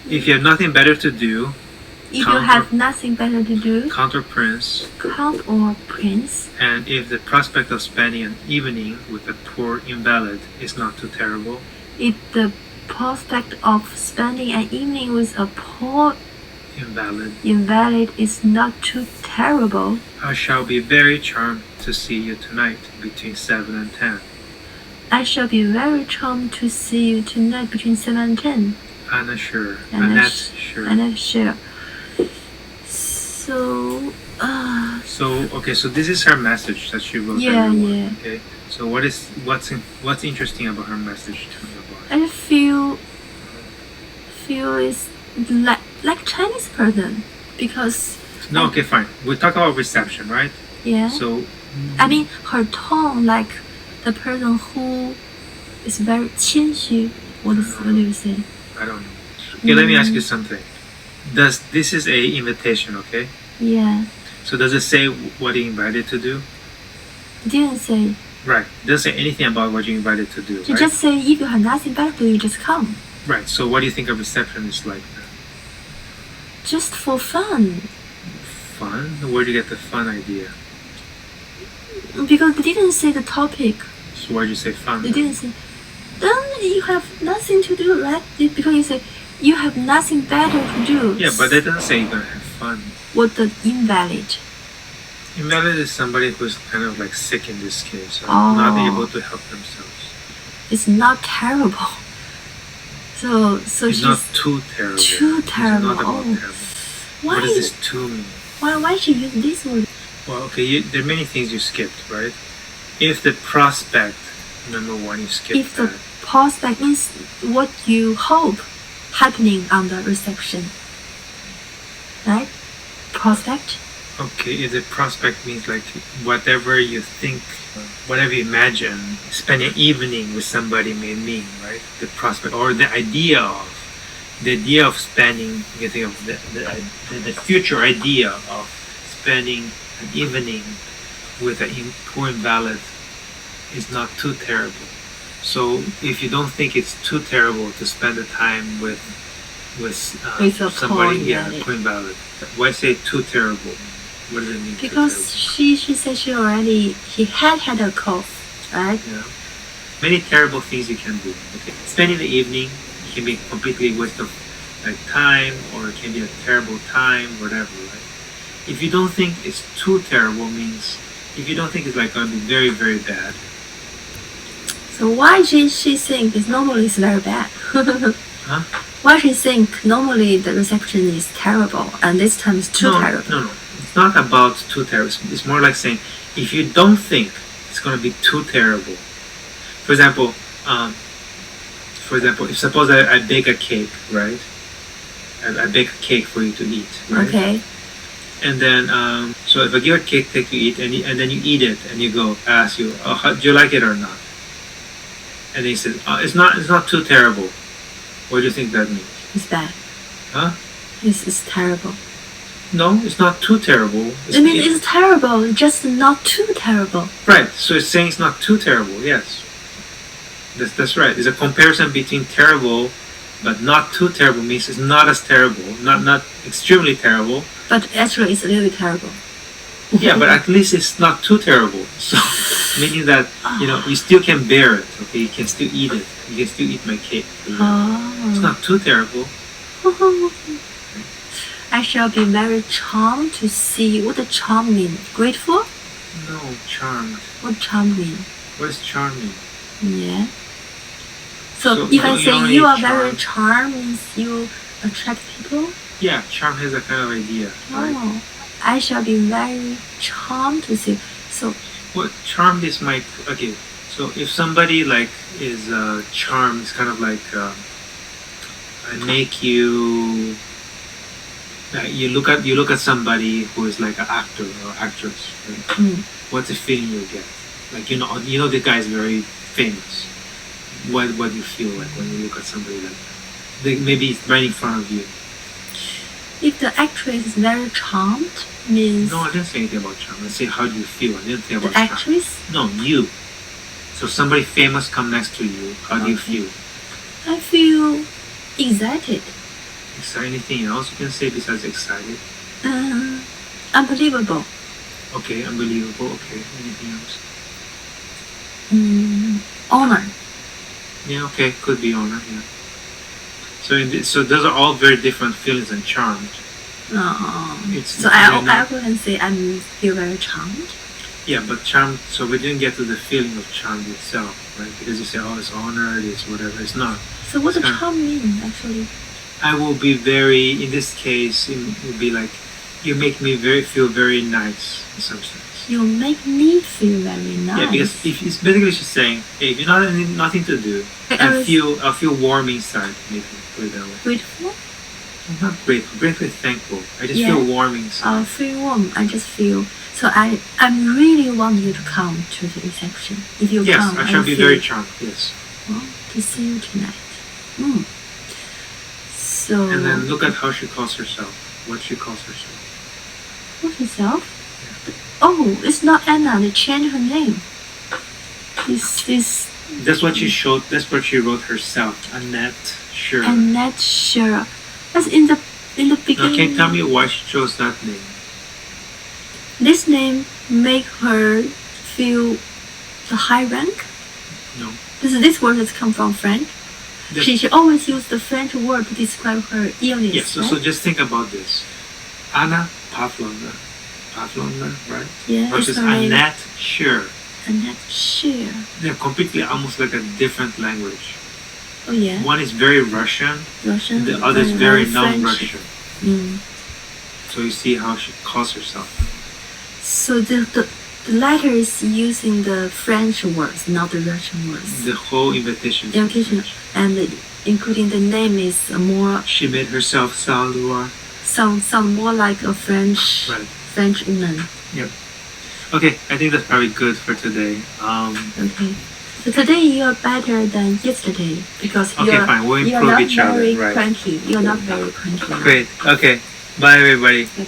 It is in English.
If you have nothing better to do, if you have nothing better to do, count or prince. And if the prospect of spending an evening with a poor invalid is not too terrible. If the prospect of spending an evening with a poor invalid is not too terrible. I shall be very charmed to see you tonight between 7 and 10. I shall be very charmed to see you tonight between 7 and 10. Annette Schérer. So this is her message that she wrote. Yeah. Okay. So what's interesting about her message to me about it? I feel it's like Chinese person because. No, okay, fine. We talk about reception, right? Yeah. So. I mean, her tone like the person who is very 谦虚. What do you say? I don't know. Okay, let me ask you something. This is a invitation, okay? Yeah. So does it say what you're invited to do? It didn't say. Right. It doesn't say anything about what you're invited to do, It right? just say if you have nothing better to do, you just come. Right. So what do you think a reception is like then? Just for fun. Fun? Where do you get the fun idea? Because they didn't say the topic. So why did you say fun? They didn't say. Then you have nothing to do, right? Because you say you have nothing better to do. Yeah, but that doesn't say you're gonna have fun. What the invalid? Invalid is somebody who's kind of like sick in this case, not able to help themselves. It's not terrible. So it's she's not too terrible. Too terrible. It's not about terrible. What does this too mean? Why she use this word? Well, okay, there are many things you skipped, right? If the prospect, number one, you skipped if the prospect means what you hope happening on the reception, right? Prospect. Okay, if the prospect means like whatever you think, whatever you imagine, spending an evening with somebody may mean, right? The prospect or the idea of spending. You think of the future idea of spending an evening with a poor invalid is not too terrible. So if you don't think it's too terrible to spend the time with somebody, poor invalid, why say too terrible? What does it mean? Because she said he had a cough, right? Yeah. Many terrible things you can do. Okay. Spending the evening can be completely waste of time, or it can be a terrible time, whatever, right? If you don't think it's too terrible means if you don't think it's like going to be very, very bad. So why she think it's normally it's very bad? Huh? Why she think normally the reception is terrible and this time it's too terrible? No. It's not about too terrible. It's more like saying if you don't think it's going to be too terrible. For example, if suppose I bake a cake, right? I bake a cake for you to eat, right? Okay. And then, so if I give a cake to eat, and then you eat it, and you go, I ask you, do you like it or not? And then he says, it's not too terrible. What do you think that means? It's bad. Huh? It's terrible. No, it's not too terrible. It's terrible, just not too terrible. Right. So it's saying it's not too terrible. Yes. That's right. It's a comparison between terrible, but not too terrible means it's not as terrible, not extremely terrible. But actually, it's really terrible. Yeah, but at least it's not too terrible. So, meaning that you still can bear it. Okay, you can still eat it. You can still eat my cake. It's not too terrible. I shall be very charmed to see. What does charm mean? Grateful? No, charmed. What charm mean? What does charm mean? Yeah. So if I say you are very charmed, means you attract people? Yeah, charm has a kind of idea. Right? Oh, I shall be very charmed to see. So what charmed is okay. So if somebody is charmed, it's kind of like I make you. You look at somebody who is like an actor or actress. Right? What's the feeling you get? Like the guy is very famous. What do you feel like when you look at somebody like that? Maybe it's right in front of you. If the actress is very charmed, means... No, I didn't say anything about charm. Let's say how do you feel? I didn't say about the actress? Charm. No, you. So somebody famous come next to you. How do you feel? I feel excited. Anything else you can say besides excited? Unbelievable. Okay, unbelievable. Okay, anything else? Honor. Yeah, okay, could be honor. Yeah. So those are all very different feelings and charmed. So I can say I feel very charmed. Yeah, but charmed. So we didn't get to the feeling of charmed itself, right? Because you say, oh, it's honored, it's whatever. It's not. So what does charm mean actually? I will be very. In this case, it would be like, you make me feel very nice in some sense. You make me feel very nice. Yeah, because if it's basically she's saying, hey, if you're nothing to do, I feel warm inside. Maybe put it that way. Grateful? I'm not grateful. Grateful is thankful. I just feel warm inside. Feel warm. I just feel. So I really want you to come to the reception. If you come, I shall be very charmed. Yes. Well, to see you tonight. So. And then look at how she calls herself. What she calls herself. What herself? Oh, it's not Anna. They changed her name. That's what she showed. That's what she wrote herself. Annette Schérer. Annette Schérer. That's in the beginning. Now, can you tell me why she chose that name? This name make her feel the high rank. No. This word has come from French. She always used the French word to describe her illness. Yes. So just think about this. Anna Pavlovna, right? Yeah. Versus Annette Schérer. Annette Schérer. They're completely almost like a different language. Oh yeah. One is very Russian. The other is very non-Russian. So you see how she calls herself. So the letter is using the French words, not the Russian words. The whole invitation. And including the name is more. She made herself sound more like a French woman. Yep. Okay, I think that's probably good for today. Okay. So today you're better than yesterday because you're not very cranky. You're not very cranky. Great. Okay. Bye, everybody. Bye-bye.